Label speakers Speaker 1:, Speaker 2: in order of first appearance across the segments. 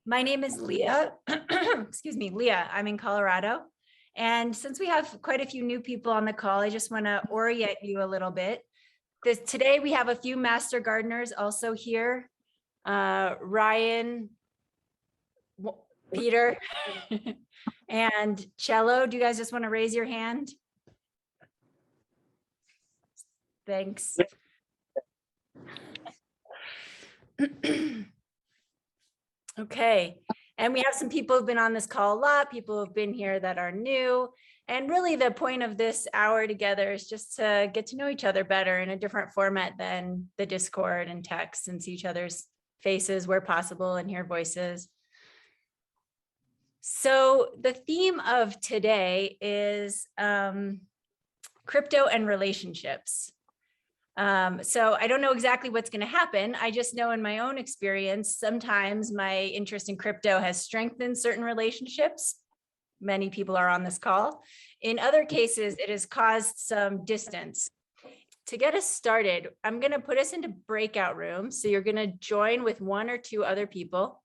Speaker 1: My name is Leah. Excuse me, Leah. I'm in Colorado. And since we have quite a few new people on the call, I just want to orient you a little bit. Today we have a few master gardeners also here. Ryan, Peter, and Cello. Do you guys just want to raise your hand? Thanks. Okay. And we have some people who've been on this call a lot, people who've been here that are new. And really the point of this hour together is just to get to know each other better in a different format than the Discord and text, and see each other's faces where possible and hear voices. So the theme of today is crypto and relationships. So I don't know exactly what's going to happen. I just know in my own experience, sometimes my interest in crypto has strengthened certain relationships. Many people are on this call. In other cases, it has caused some distance. To get us started, I'm going to put us into breakout rooms. So you're going to join with one or two other people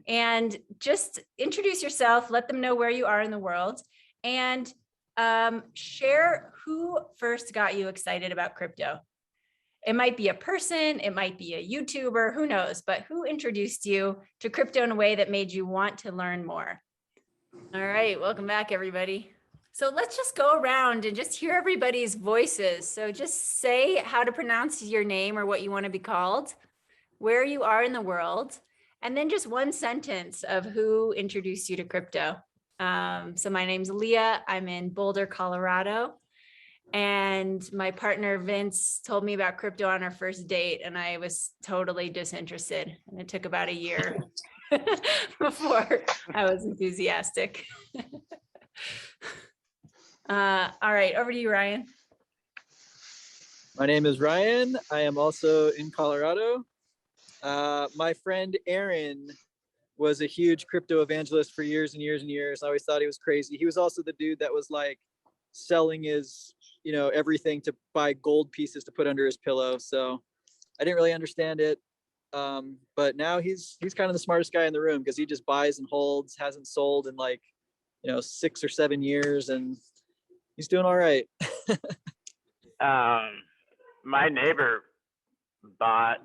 Speaker 1: and just introduce yourself, let them know where you are in the world, and share who first got you excited about crypto. It might be a person, it might be a YouTuber, who knows, but who introduced you to crypto in a way that made you want to learn more? All right, welcome back, everybody. So let's just go around and just hear everybody's voices. So just say how to pronounce your name or what you want to be called, where you are in the world, and then just one sentence of who introduced you to crypto. So my name's Leah. I'm in Boulder, Colorado. And my partner, Vince, told me about crypto on our first date, and I was totally disinterested. And it took about a year before I was enthusiastic. All right, over to you, Ryan.
Speaker 2: My name is Ryan. I am also in Colorado. My friend Aaron was a huge crypto evangelist for years and years and years. I always thought he was crazy. He was also the dude that was like selling his, everything to buy gold pieces to put under his pillow. So I didn't really understand it. But now he's kind of the smartest guy in the room, because he just buys and holds, hasn't sold in 6 or 7 years, and he's doing all right.
Speaker 3: My neighbor bought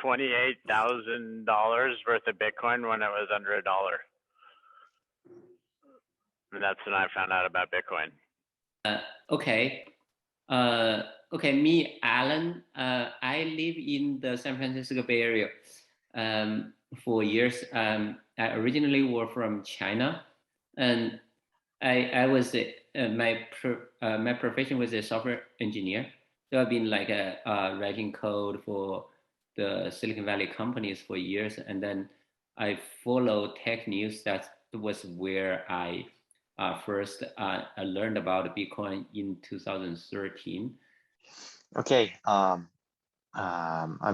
Speaker 3: $28,000 worth of Bitcoin when it was under $1. And that's when I found out about Bitcoin.
Speaker 4: Okay. Me, Alan. I live in the San Francisco Bay Area for years. I originally were from China, and I was my profession was a software engineer. So I've been writing code for the Silicon Valley companies for years, and then I follow tech news. That was where I first I learned about Bitcoin in 2013.
Speaker 5: Okay, I'm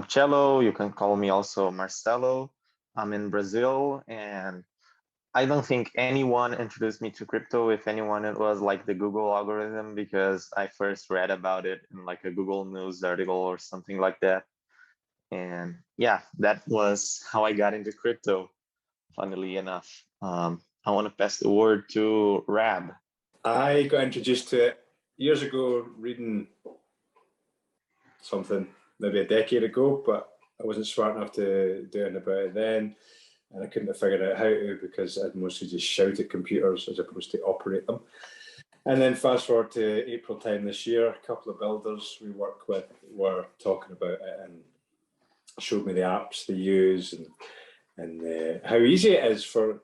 Speaker 5: Cello. You can call me also Marcelo. I'm in Brazil, and I don't think anyone introduced me to crypto. If anyone, it was like the Google algorithm, because I first read about it in like a Google News article or something like that. And yeah, that was how I got into crypto, funnily enough. I want to pass the word to Rab.
Speaker 6: I got introduced to it years ago, reading something maybe a decade ago, but I wasn't smart enough to do anything about it then. And I couldn't have figured out how to, because I'd mostly just shout at computers as opposed to operate them. And then fast forward to April time this year, a couple of builders we work with were talking about it and showed me the apps they use and how easy it is for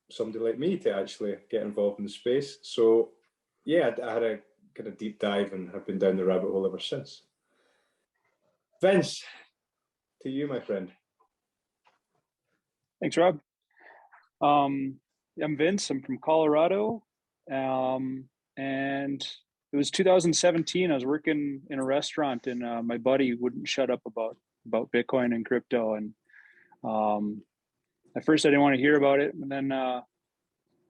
Speaker 6: somebody like me to actually get involved in the space. So yeah, I had a kind of deep dive and have been down the rabbit hole ever since. Vince, to you, my friend.
Speaker 7: Thanks, Rob. I'm Vince. I'm from Colorado, and it was 2017. I was working in a restaurant, and my buddy wouldn't shut up about Bitcoin and crypto. And at first, I didn't want to hear about it, and then I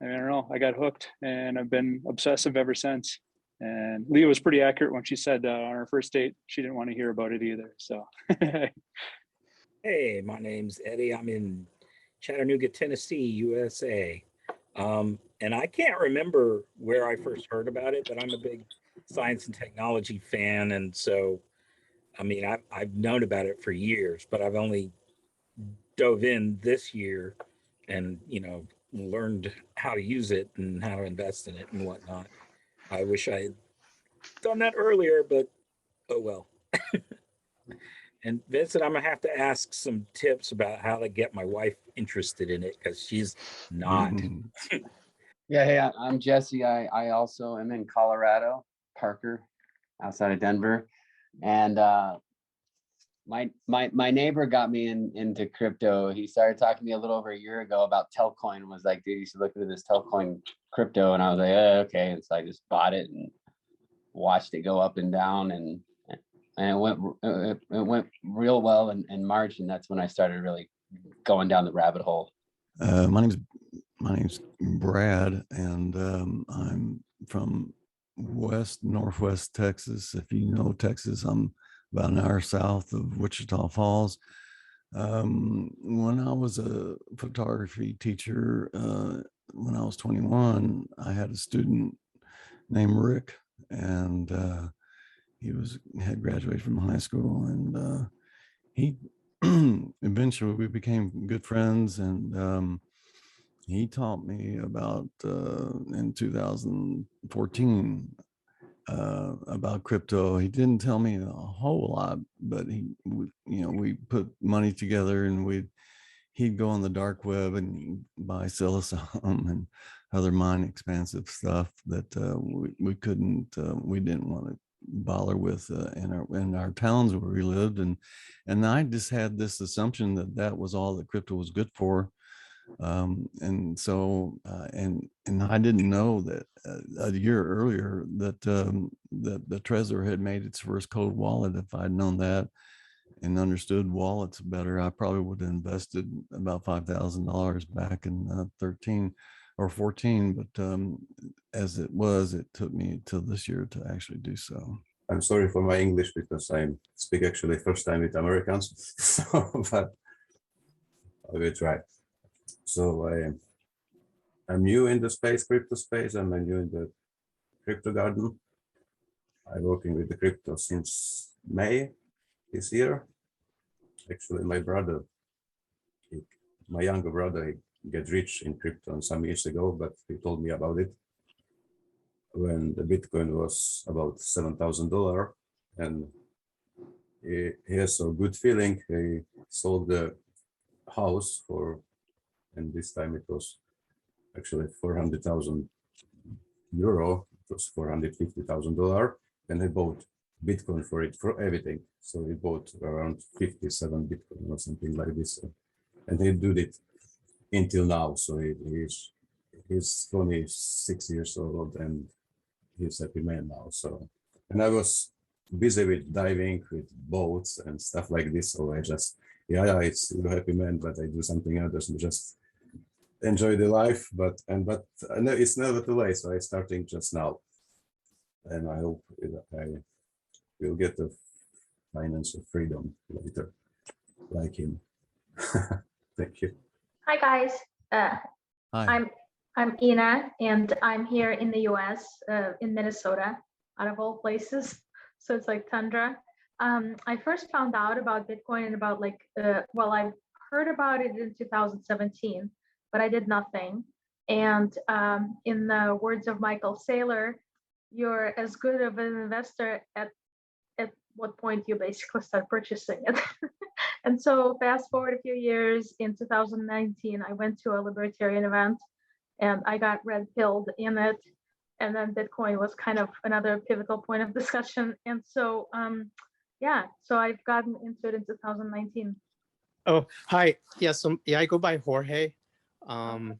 Speaker 7: don't know. I got hooked, and I've been obsessive ever since. And Leah was pretty accurate when she said on our first date she didn't want to hear about it either. So.
Speaker 8: Hey, my name's Eddie. I'm in Chattanooga, Tennessee, USA. And I can't remember where I first heard about it, but I'm a big science and technology fan. And so, I mean, I've known about it for years, but I've only dove in this year and, learned how to use it and how to invest in it and whatnot. I wish I had done that earlier, but oh well. And Vincent, I'm gonna have to ask some tips about how to get my wife interested in it because she's not.
Speaker 9: Yeah, hey, I'm Jesse. I also am in Colorado, Parker, outside of Denver, and my neighbor got me into crypto. He started talking to me a little over a year ago about Telcoin. Was like, dude, you should look into this Telcoin crypto, and I was like, okay. And so I just bought it and watched it go up and down, and it went real well in March, and that's when I started really going down the rabbit hole.
Speaker 10: My name's Brad, and I'm from northwest Texas. If you know Texas, I'm about an hour south of Wichita Falls. When I was a photography teacher, when I was 21, I had a student named Rick, and he had graduated from high school, and he eventually we became good friends, and he taught me about in 2014 about crypto. He didn't tell me a whole lot, but we put money together, and he'd go on the dark web and buy Silicon and other mind expansive stuff that we didn't want to bother with in our towns where we lived, and I just had this assumption that was all that crypto was good for. And so and I didn't know that a year earlier that the Trezor had made its first cold wallet. If I'd known that and understood wallets better, I probably would have invested about $5,000 back in 13 or 14. But as it was, it took me till this year to actually do so.
Speaker 11: I'm sorry for my English because I speak actually first time with Americans, but I will try. So I'm new in the crypto space. I'm new in the crypto garden. I'm working with the crypto since May this year. Actually, my younger brother, he got rich in crypto some years ago, but he told me about it when the Bitcoin was about $7,000, and he has a good feeling. He sold the house and this time it was actually 400,000 euro. It was $450,000, and he bought Bitcoin for it, for everything. So he bought around 57 Bitcoin or something like this, and he did it until now. So he's 26 years old, and he's a happy man now. So, and I was busy with diving, with boats and stuff like this. So I just, it's a happy man, but I do something else and just enjoy the life. But I know it's never too late. So I'm starting just now, and I hope I will get the financial freedom later, like him. Thank you.
Speaker 12: Hi guys.
Speaker 10: Hi.
Speaker 12: I'm Ina, and I'm here in the U.S. In Minnesota, out of all places. So it's like tundra. I first found out about Bitcoin in about I heard about it in 2017, but I did nothing. And in the words of Michael Saylor, you're as good of an investor at what point you basically start purchasing it. And so fast forward a few years, in 2019, I went to a libertarian event and I got red pilled in it. And then Bitcoin was kind of another pivotal point of discussion. And so, so I've gotten into it in 2019.
Speaker 13: Oh, hi. Yeah, so I go by Jorge. And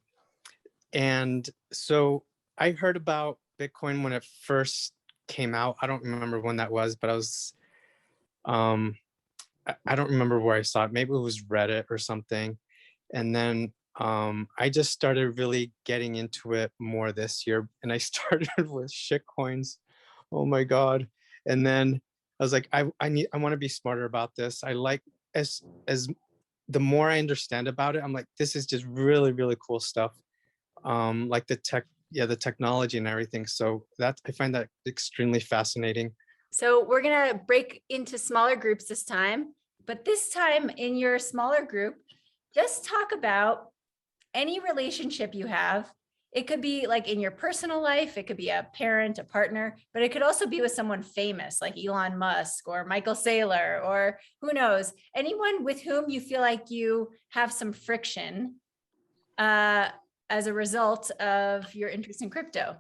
Speaker 13: so I heard about Bitcoin when it first came out. I don't remember when that was, but I don't remember where I saw it. Maybe it was Reddit or something. And then I just started really getting into it more this year. And I started with shitcoins. Oh my God. And then I was like, I want to be smarter about this. I like as the more I understand about it, I'm like, this is just really, really cool stuff. Like the technology and everything. So I find that extremely fascinating.
Speaker 1: So we're going to break into smaller groups this time, but this time in your smaller group, just talk about any relationship you have. It could be like in your personal life, it could be a parent, a partner, but it could also be with someone famous like Elon Musk or Michael Saylor, or who knows, anyone with whom you feel like you have some friction as a result of your interest in crypto.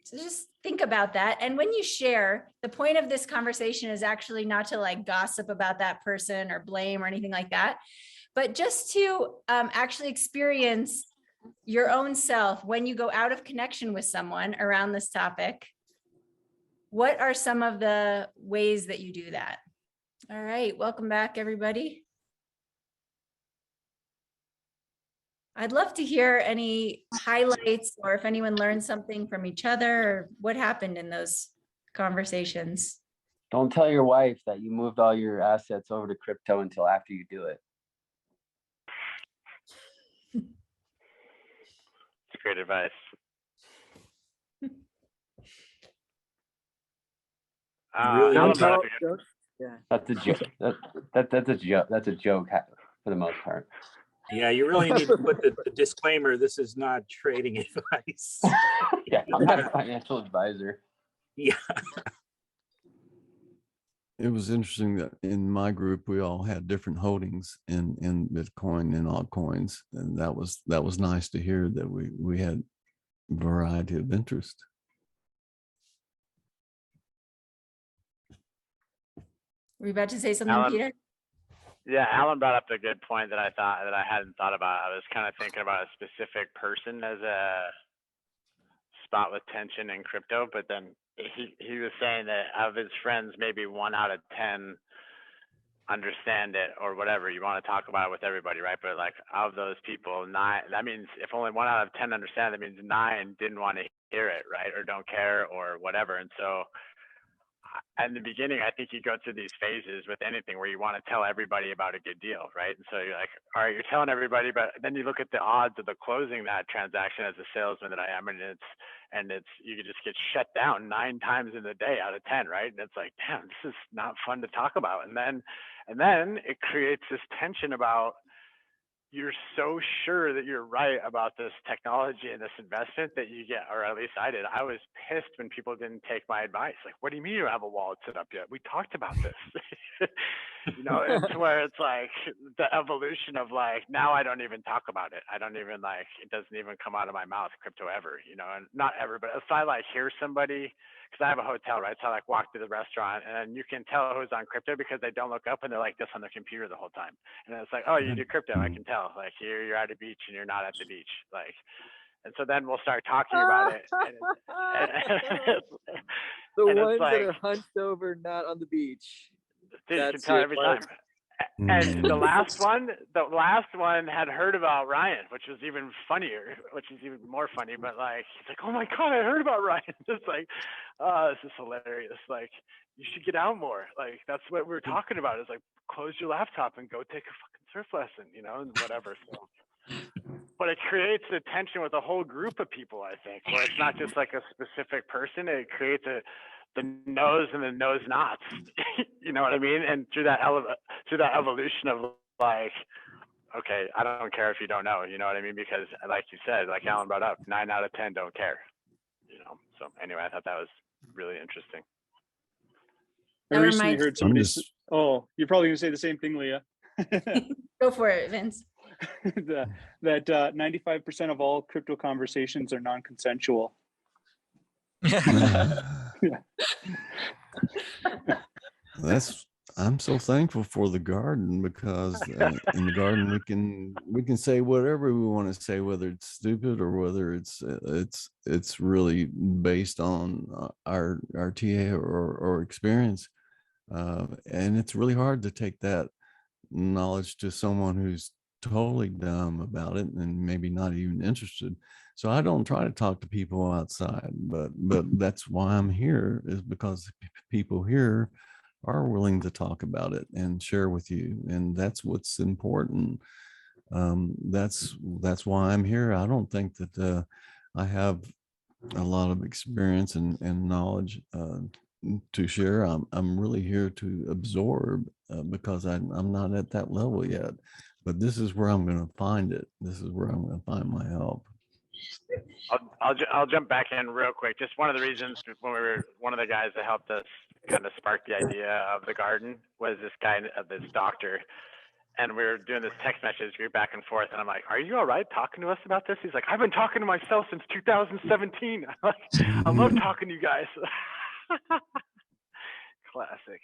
Speaker 1: So just think about that. And when you share, the point of this conversation is actually not to like gossip about that person or blame or anything like that, but just to actually experience your own self when you go out of connection with someone around this topic. What are some of the ways that you do that? All right, welcome back, everybody. I'd love to hear any highlights or if anyone learned something from each other or what happened in those conversations.
Speaker 9: Don't tell your wife that you moved all your assets over to crypto until after you do it.
Speaker 3: It's great advice.
Speaker 2: Don't tell-
Speaker 3: Yeah.
Speaker 9: That's a joke. That's a joke. That's a joke for the most part.
Speaker 8: Yeah, you really need to put the disclaimer, this is not trading advice.
Speaker 9: Yeah, I'm not a financial advisor.
Speaker 8: Yeah.
Speaker 10: It was interesting that in my group, we all had different holdings in Bitcoin and altcoins. And that was nice to hear that we had variety of interest.
Speaker 1: Were you about to say something,
Speaker 3: Alan?
Speaker 1: Peter?
Speaker 3: Yeah, Alan brought up a good point that I hadn't thought about. I was kind of thinking about a specific person as a spot with tension in crypto, but then he was saying that of his friends, maybe 1 out of 10 understand it or whatever. You want to talk about it with everybody, right? But like of those people, 9, that means if only 1 out of 10 understand, that means 9 didn't want to hear it, right? Or don't care or whatever. And so in the beginning, I think you go through these phases with anything where you want to tell everybody about a good deal, right? And so you're like, all right, you're telling everybody, but then you look at the odds of the closing that transaction as a salesman that I am, and it's you could just get shut down 9 times in the day out of 10, right? And it's like, damn, this is not fun to talk about. And then it creates this tension about you're so sure that you're right about this technology and this investment that you get, or at least I did. I was pissed when people didn't take my advice. Like, what do you mean you don't have a wallet set up yet? We talked about this. You know, it's where it's like the evolution of like, now I don't even talk about it. I don't even like, it doesn't even come out of my mouth, crypto ever, you know, and not ever, but if I like hear somebody, because I have a hotel, right? So I like walk through the restaurant and you can tell who's on crypto because they don't look up and they're like this on their computer the whole time. And it's like, oh, you do crypto. I can tell. Like you're at a beach and you're not at the beach. Like, and so then we'll start talking about it.
Speaker 2: The
Speaker 3: and
Speaker 2: ones
Speaker 3: like,
Speaker 2: that are hunched over, not on the beach.
Speaker 3: Dude, you can
Speaker 2: That's
Speaker 3: tell
Speaker 2: your
Speaker 3: every
Speaker 2: mark.
Speaker 3: time. And the last one had heard about Ryan, which was even funnier, which is even more funny. But like, he's like, "Oh my god, I heard about Ryan." It's like, oh, this is hilarious. Like, you should get out more. Like, that's what we're talking about. Is like, close your laptop and go take a fucking surf lesson, you know, and whatever. So, but it creates a tension with a whole group of people. I think, where it's not just like a specific person. It creates the knows and the knows nots. You know what I mean? And through that evolution of like, okay, I don't care if you don't know, you know what I mean? Because like you said, like Alan brought up, 9 out of 10 don't care, you know? So anyway, I thought that was really interesting.
Speaker 7: I recently heard somebody. Oh, you're probably gonna say the same thing, Leah.
Speaker 1: Go for it, Vince.
Speaker 7: that 95% of all crypto conversations are non-consensual.
Speaker 10: I'm so thankful for the garden because in the garden we can say whatever we want to say, whether it's stupid or whether it's really based on our TA or experience, and it's really hard to take that knowledge to someone who's totally dumb about it and maybe not even interested. So I don't try to talk to people outside, but that's why I'm here, is because people here are willing to talk about it and share with you. And that's what's important. That's why I'm here. I don't think that I have a lot of experience and knowledge to share. I'm really here to absorb because I'm not at that level yet. But this is where I'm going to find it. This is where I'm going to find my help.
Speaker 3: I'll jump back in real quick. Just one of the reasons when one of the guys that helped us kind of spark the idea of the garden was this guy, this doctor. And we were doing this text message, we were back and forth, and I'm like, "Are you all right talking to us about this?" He's like, "I've been talking to myself since 2017. I'm like, I love talking to you guys." Classic.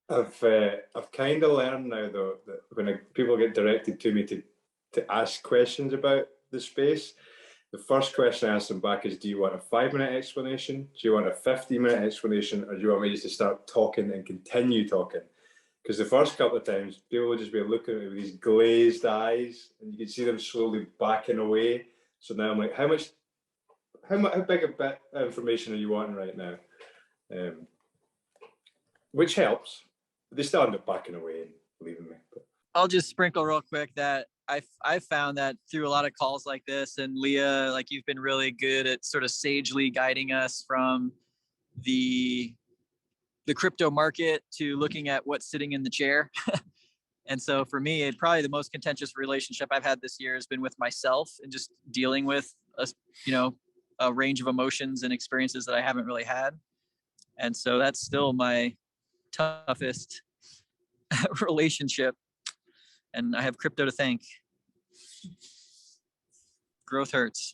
Speaker 6: I've kind of learned now though that when people get directed to me to ask questions about the space, the first question I ask them back is, "Do you want a 5-minute explanation? Do you want a 15-minute explanation? Or do you want me just to start talking and continue talking?" Because the first couple of times, people will just be looking at me with these glazed eyes, and you can see them slowly backing away. So now I'm like, how big a bit of information are you wanting right now? Which helps. But they still end up backing away and leaving me. But
Speaker 2: I'll just sprinkle real quick that I've found that through a lot of calls like this, and Leah, like you've been really good at sort of sagely guiding us from the crypto market to looking at what's sitting in the chair. And so for me, probably the most contentious relationship I've had this year has been with myself and just dealing with a range of emotions and experiences that I haven't really had. And so that's still my toughest relationship. And I have crypto to thank. Growth hurts.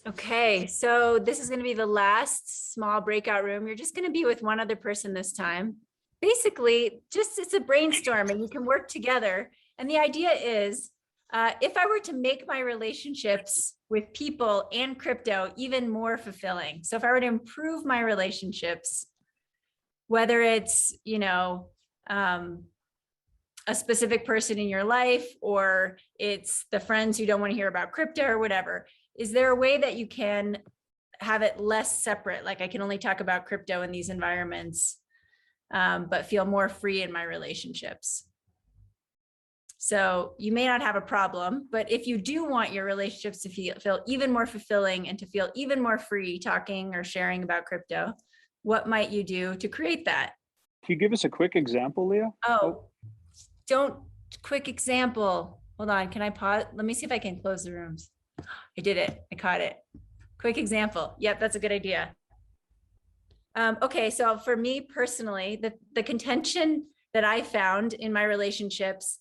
Speaker 1: Okay, so this is going to be the last small breakout room. You're just going to be with one other person this time. Basically, just it's a brainstorm and you can work together. And the idea is, if I were to make my relationships with people and crypto even more fulfilling. So if I were to improve my relationships, whether it's, a specific person in your life, or it's the friends who don't want to hear about crypto or whatever, is there a way that you can have it less separate? Like I can only talk about crypto in these environments, but feel more free in my relationships. So you may not have a problem, but if you do want your relationships to feel even more fulfilling and to feel even more free talking or sharing about crypto, what might you do to create that?
Speaker 7: Can you give us a quick example, Leah?
Speaker 1: Quick example. Hold on, can I pause? Let me see if I can close the rooms. I did it, I caught it. Quick example. Yep, that's a good idea. Okay, so for me personally, the contention that I found in my relationships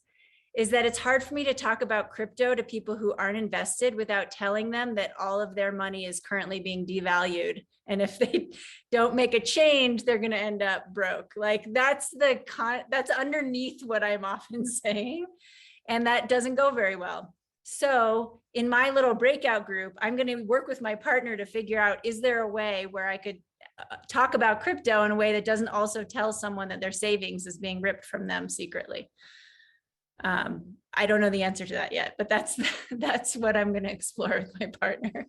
Speaker 1: is that it's hard for me to talk about crypto to people who aren't invested without telling them that all of their money is currently being devalued. And if they don't make a change, they're going to end up broke. Like that's underneath what I'm often saying. And that doesn't go very well. So in my little breakout group, I'm going to work with my partner to figure out, is there a way where I could talk about crypto in a way that doesn't also tell someone that their savings is being ripped from them secretly? I don't know the answer to that yet, but that's what I'm going to explore with my partner.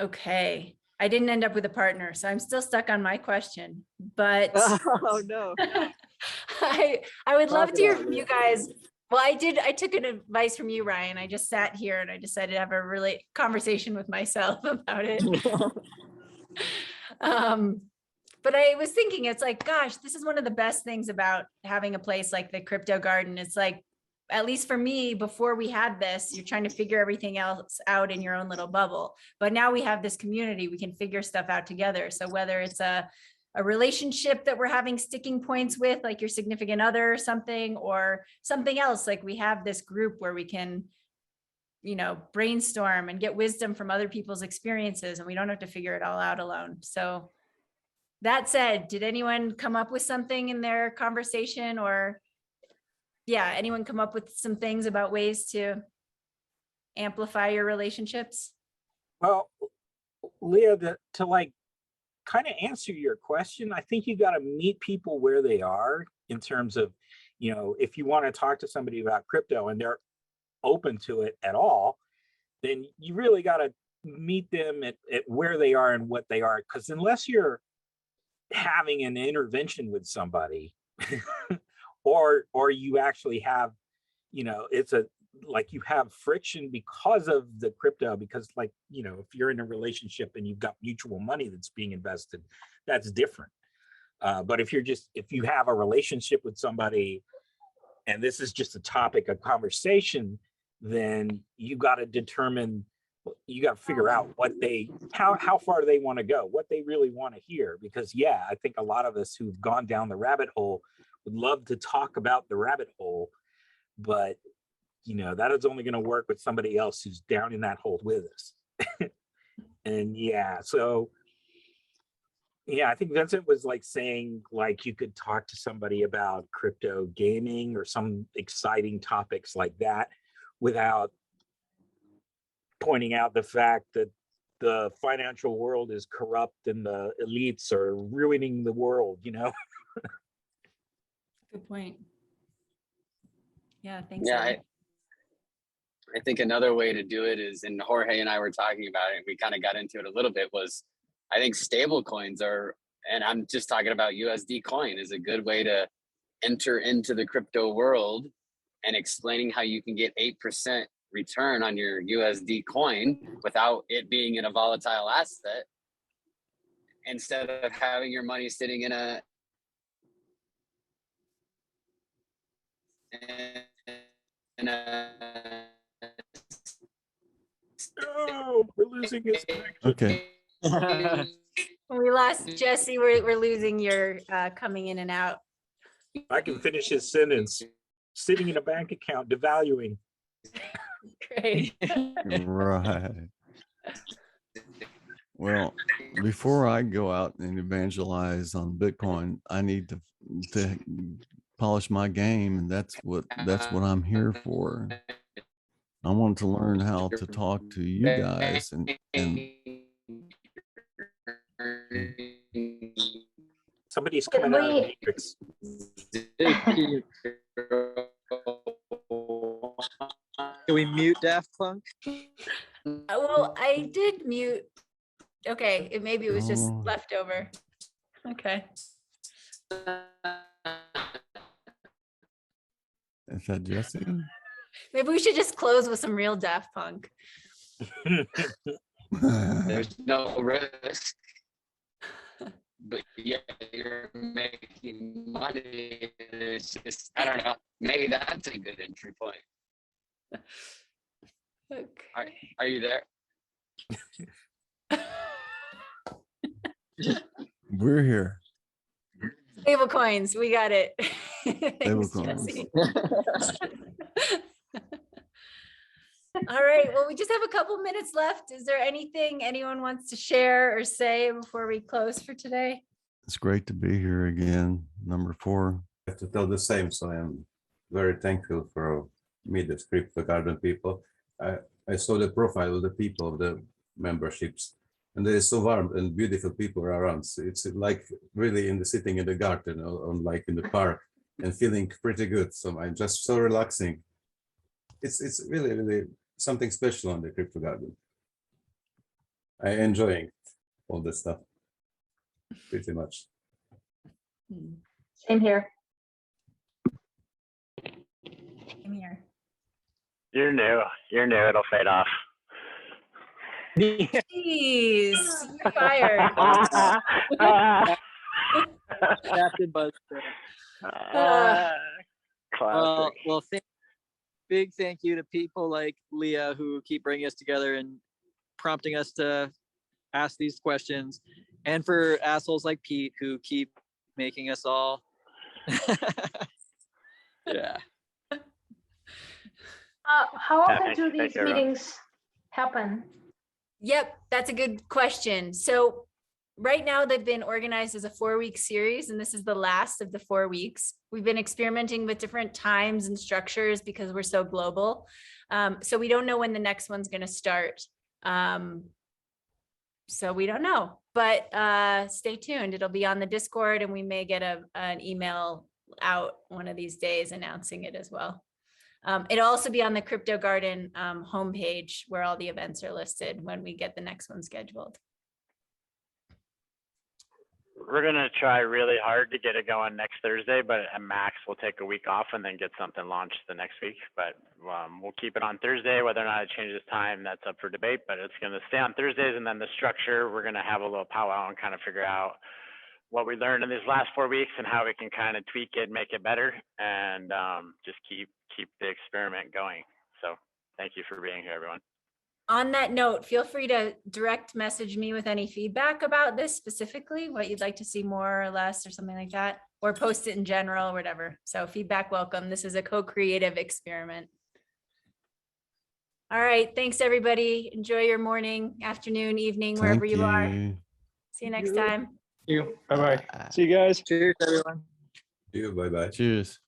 Speaker 1: Okay. I didn't end up with a partner, so I'm still stuck on my question, but
Speaker 2: oh no.
Speaker 1: I would love to hear from you guys. Well, I took an advice from you, Ryan. I just sat here and I decided to have a really conversation with myself about it. But I was thinking, it's like, gosh, this is one of the best things about having a place like the Crypto Garden. It's like, at least for me, before we had this, you're trying to figure everything else out in your own little bubble. But now we have this community, we can figure stuff out together. So whether it's a relationship that we're having sticking points with, like your significant other or something else, like we have this group where we can, brainstorm and get wisdom from other people's experiences, and we don't have to figure it all out alone. So that said, did anyone come up with something in their conversation, or anyone come up with some things about ways to amplify your relationships?
Speaker 8: Well, Leah, to like kind of answer your question, I think you got to meet people where they are in terms of, if you want to talk to somebody about crypto and they're open to it at all, then you really got to meet them at where they are and what they are. Because unless you're having an intervention with somebody, or you actually have, it's like you have friction because of the crypto, because like, if you're in a relationship and you've got mutual money that's being invested, that's different. But if you have a relationship with somebody and this is just a topic of conversation, then you got to determine, you got to figure out how far they want to go, what they really want to hear. Because yeah, I think a lot of us who've gone down the rabbit hole would love to talk about the rabbit hole, but that is only going to work with somebody else who's down in that hole with us. And yeah, so yeah, I think Vincent was like saying, like, you could talk to somebody about crypto gaming or some exciting topics like that without pointing out the fact that the financial world is corrupt and the elites are ruining the world,
Speaker 1: Good point. Yeah, thanks.
Speaker 9: Yeah,
Speaker 1: Eddie.
Speaker 9: I think another way to do it is, and Jorge and I were talking about it, we kind of got into it a little bit, was I think stable coins are, and I'm just talking about USD coin, is a good way to enter into the crypto world, and explaining how you can get 8% return on your USD coin without it being in a volatile asset, instead of having your money sitting in a
Speaker 8: Oh, we're losing his
Speaker 10: Okay.
Speaker 1: We lost Jesse. We're losing your coming in and out.
Speaker 8: I can finish his sentence. Sitting in a bank account, devaluing.
Speaker 1: Great.
Speaker 10: Right. Well, before I go out and evangelize on Bitcoin, I need to polish my game, and that's what I'm here for. I want to learn how to talk to you guys and
Speaker 8: somebody's coming out of the matrix.
Speaker 2: Can we mute Daft Punk?
Speaker 1: Well, I did mute. Okay, maybe it was just
Speaker 10: Oh.
Speaker 1: leftover. Okay.
Speaker 10: Is that Jesse?
Speaker 1: Maybe we should just close with some real Daft Punk.
Speaker 9: there's no risk, but yeah, you're making money. It's just, I don't know, maybe that's a good entry point.
Speaker 1: Okay.
Speaker 9: Are you there?
Speaker 10: We're here.
Speaker 1: Stable coins, we got it.
Speaker 10: Stable
Speaker 1: Thanks,
Speaker 10: coins.
Speaker 1: Jesse. All right, well, we just have a couple minutes left. Is there anything anyone wants to share or say before we close for today?
Speaker 10: It's great to be here again. Number 4.
Speaker 11: I have to tell the same, so I am very thankful for meet the Crypto Garden people. I saw the profile of the people of the memberships, and there is so warm and beautiful people around. So it's like really sitting in the garden or like in the park and feeling pretty good. So I'm just so relaxing. It's really something special on the Crypto Garden. I enjoying all this stuff pretty much.
Speaker 12: Same here.
Speaker 1: I'm here.
Speaker 3: You're new. It'll fade off.
Speaker 1: Jeez, you're fired.
Speaker 2: Captain Buzzsaw.
Speaker 3: Classic.
Speaker 2: Well, big thank you to people like Leah who keep bringing us together and prompting us to ask these questions, and for assholes like Pete who keep making us all. Yeah.
Speaker 12: How often
Speaker 3: Thank
Speaker 12: do
Speaker 3: you,
Speaker 12: these
Speaker 3: everyone.
Speaker 12: meetings happen?
Speaker 1: Yep, that's a good question. So right now they've been organized as a 4-week series, and this is the last of the 4 weeks. We've been experimenting with different times and structures because we're so global. So we don't know when the next one's going to start. So we don't know, but stay tuned. It'll be on the Discord, and we may get an email out one of these days announcing it as well. It'll also be on the Crypto Garden homepage where all the events are listed when we get the next one scheduled.
Speaker 3: We're gonna try really hard to get it going next Thursday, but at max we'll take a week off and then get something launched the next week. But we'll keep it on Thursday. Whether or not it changes time, that's up for debate. But it's gonna stay on Thursdays, and then the structure, we're gonna have a little powwow and kind of figure out what we learned in these last 4 weeks and how we can kind of tweak it, make it better, and just keep the experiment going. So thank you for being here, everyone.
Speaker 1: On that note, feel free to direct message me with any feedback about this specifically, what you'd like to see more or less or something like that, or post it in general, or whatever. So feedback welcome. This is a co-creative experiment. All right. Thanks, everybody. Enjoy your morning, afternoon, evening, wherever you are. See you next time.
Speaker 7: Thank you. Bye-bye. See you guys.
Speaker 6: Cheers, everyone.
Speaker 11: See you. Bye bye.
Speaker 10: Cheers.